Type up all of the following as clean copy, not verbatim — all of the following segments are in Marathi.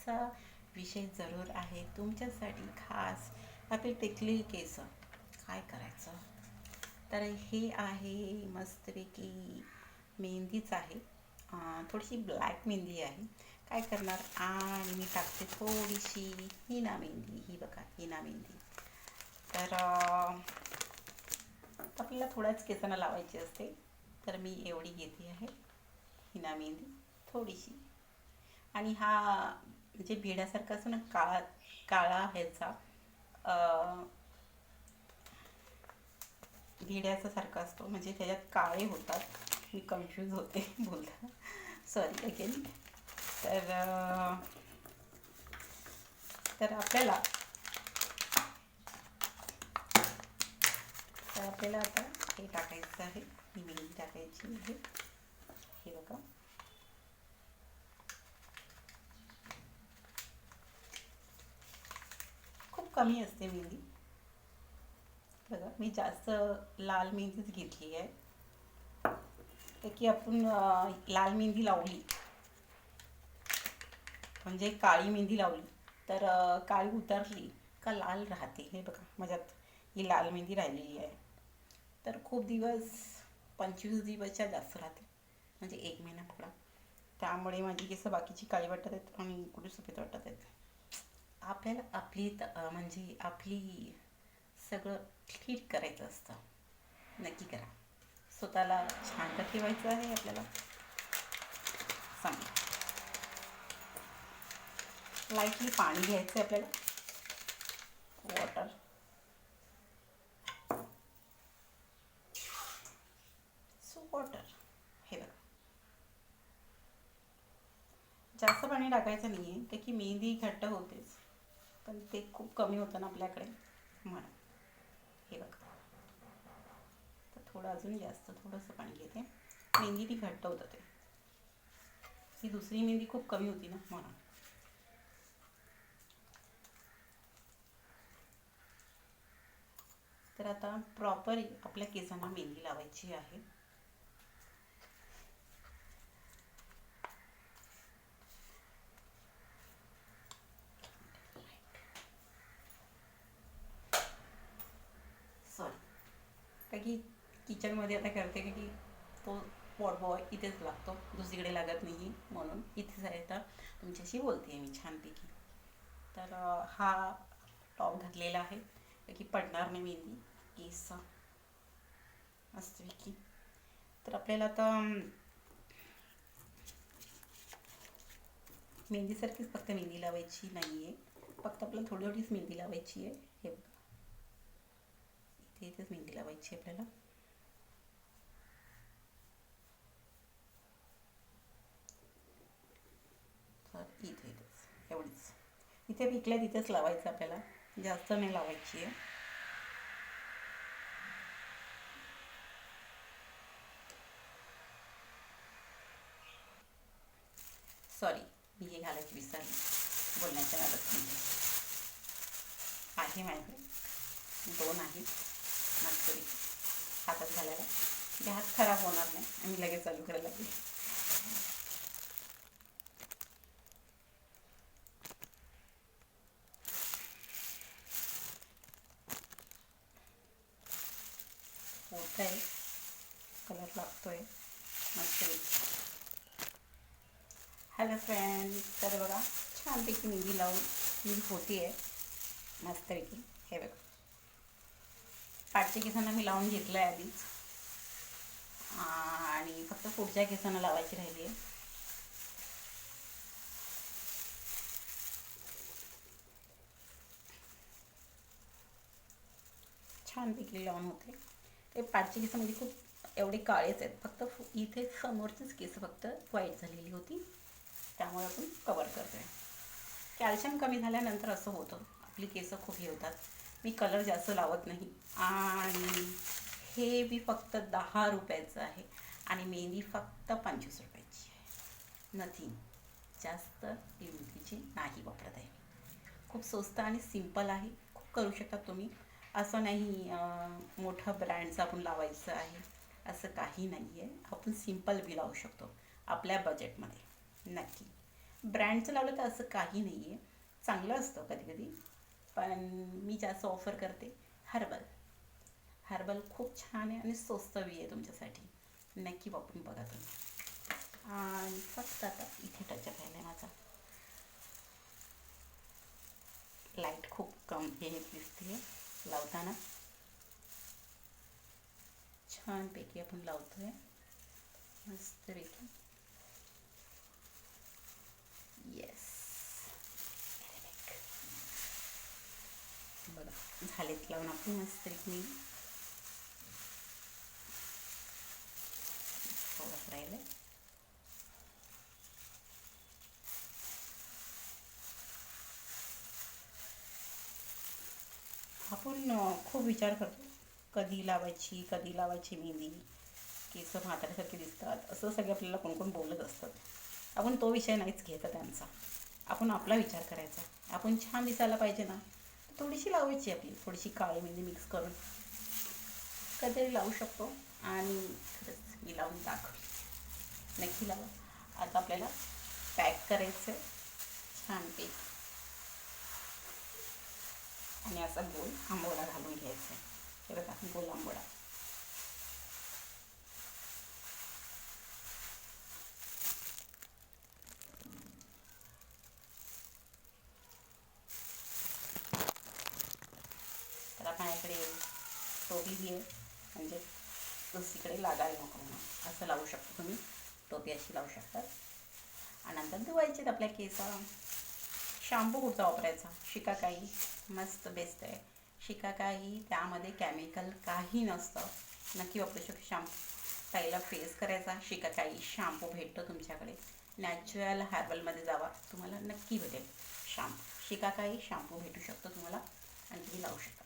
आजचा विषय जरूर आहे तुमच्यासाठी खास. आपली टिकली केस काय करायचं. तर हे आहे मस्तपैकी मेहंदीच आहे. थोडीशी ब्लॅक मेहंदी आहे. काय करणार, आणि मी टाकते थोडीशी हिना मेहंदी. ही बघा हिना मेहंदी. तर आपल्याला थोड्याच केसांना लावायची असते, तर मी एवढी घेते आहे हिना मेहंदी थोडीशी. आणि हा म्हणजे भिड्यासारखा असतो ना, काळा काळा ह्याचा भिड्याचा सारखा असतो, म्हणजे त्याच्यात काळे होतात. मी कन्फ्यूज होते बोलता, सॉरी अगेन. तर तर आपल्याला आता हे टाकायचं आहे, ही मेहंदी टाकायची आहे. हे बघा, खूप कमी असते मेहंदी. बघा, मी जास्त लाल मेहंदीच घेतली आहे, की आपण लाल मेहंदी लावली म्हणजे काळी मेहंदी लावली तर काळी उतरली का लाल राहते. हे बघा, माझ्यात ही लाल मेहंदी राहिलेली आहे, तर खूप दिवस 25 दिवसच्या जास्त राहते, म्हणजे 1 महिना पुरा. त्यामुळे माझी केस बाकीची काळी वाटत आहेत आणि कुठे सफेद वाटत आहेत. आपल्याला म्हणजे आपली सगळं ठीक करायचं असतं. नक्की करा. स्वतःला शांत ठेवायचं आहे आपल्याला. सांगा, लाईटली पाणी घ्यायचं आहे आपल्याला, वॉटर. वॉटर, हे बघा, जास्त पाणी टाकायचं नाही आहे, ते की मेहंदी घट्ट होतेच, पण ते खूप कमी होतं ना आपल्याकडे म्हणून. हे बघा, तर थोडं अजून जास्त थोडंसं पाणी घेते. मेहंदी ती घट्ट होतं ते, ही दुसरी मेहंदी खूप कमी होती ना म्हणून. तर आता प्रॉपर आपल्या केसांना मेहंदी लावायची आहे. सॉरी, का की किचनमध्ये आता करते की तो पॉट बॉय इथेच लागतो, दुसरीकडे लागत नाही, म्हणून इथेच आहे. तर तुमच्याशी बोलते आहे मी छानपैकी. तर हा टॉप घातलेला आहे की पडणार नाही मेहंदी केस मस्तपैकी. तर आपल्याला आता मेहंदीसारखीच फक्त मेहंदी लावायची नाही आहे, फक्त आपल्याला थोडी थोडीच मेहंदी लावायची आहे. हे बघा, इथे इथेच मेहंदी लावायची आहे आपल्याला. तर इथे इथेच एवढीच, इथे पिकल्या तिथेच लावायचं आपल्याला, जास्त नाही लावायची आहे. सॉरी, मी हे घालायची विसरली बोलण्याच्या नादात. आहे माझ्याकडे 2 आहेत मस्तपैकी हातात घालायला, म्हणजे हात खराब होणार नाही. आम्ही लगेच चालू करायला लागले. होत आहे, कलर लागतोय मस्तपैकी. हॅलो फ्रेंड, तर बघा छानपैकी मेहंदी लावून मी होती आहे मस्तपैकी. हे बघा, पाठच्या केसांना मी लावून घेतलं आहे आधीच, आणि फक्त पुढच्या केसांना लावायची राहिली आहे. छानपैकी लावून होते. ते पाठचे केस म्हणजे खूप एवढे काळेच आहेत, फक्त इथे समोरचीच केस फक्त व्हाईट झालेली होती, त्यामुळे आपण कवर करतो आहे. कॅल्शियम कमी झाल्यानंतर असं होतं, आपली केस खूप हे होतात. मी कलर जास्त लावत नाही, आणि हे बी फक्त 10 रुपयाचं आहे, आणि मेहंदी फक्त 25 रुपयाची आहे. नथिंग, जास्त किमतीची नाही वापरत आहे. खूप स्वस्त आणि सिंपल आहे, खूप करू शकता तुम्ही. असं नाही मोठं ब्रँडचं आपण लावायचं आहे, असं काही नाही आहे. आपण सिंपल बी लावू शकतो आपल्या बजेटमध्ये. नक्की ब्रँडचं लावलं तर असं काही नाही आहे, चांगलं असतं कधी कधी, पण मी जास्त ऑफर करते हर्बल. हर्बल खूप छान आहे आणि स्वस्त बी आहे तुमच्यासाठी. नक्की वापरून बघा तुम्ही. आणि फक्त आता इथे टच राहिला आहे माझा. लाईट खूप कम हे दिसते लावताना. छानपैकी आपण लावतोय मस्तपैकी. येस, बघा झालेत लावून आपण मस्तपैकी. थोडंच राहिलं. आपण खूप विचार करतो कधी लावायची मेहंदी, केस म्हाताऱ्यासारखे दिसतात असं सगळे आपल्याला कोण कोण बोलत असतात. आपण तो विषय नाहीच घ्यायचा त्यांचा. आपण आपला विचार करायचा. आपण छान दिसायला पाहिजे ना, थोडीशी लावायची आपली थोडीशी काळी मेहंदी मिक्स करून कधीतरी लावू शकतो. आणि खरंच मी लावून दाखवली. नक्की लावा. आता आपल्याला पॅक करायचं आहे छानपैकी आणि असा गोल आंबोळा घालून घ्यायचा आहे. हे बघा गोल आंबोळा. तर माझ्याकडे टोपी बी आहे, म्हणजे दुसरीकडे लागायला नको म्हणून असं लावू शकतो तुम्ही. टोपी अशी लावू शकतात. आणि नंतर धुवायचे आपल्या केस. शॅम्पू कुठचा वापरायचा? शिकाकाई मस्त बेस्ट आहे. शिकाकाई त्यामध्ये केमिकल काही नसतं. नक्की वापरू शकतो शॅम्पू. पहिला फेस करायचा. शिकाकाई शॅम्पू भेटतो तुमच्याकडे. नॅचरल हर्बलमध्ये जावा, तुम्हाला नक्की भेटेल शॅम्पू. शिकाकाई शॅम्पू भेटू शकतो तुम्हाला आणि तुम्ही लावू शकता.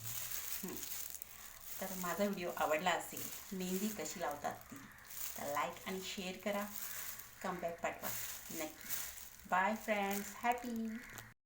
तर माझा व्हिडिओ आवडला असेल, मेहंदी कशी लावतात ती, तर लाईक आणि शेअर करा. कमबॅक पाठवा नक्की. Bye friends, happy.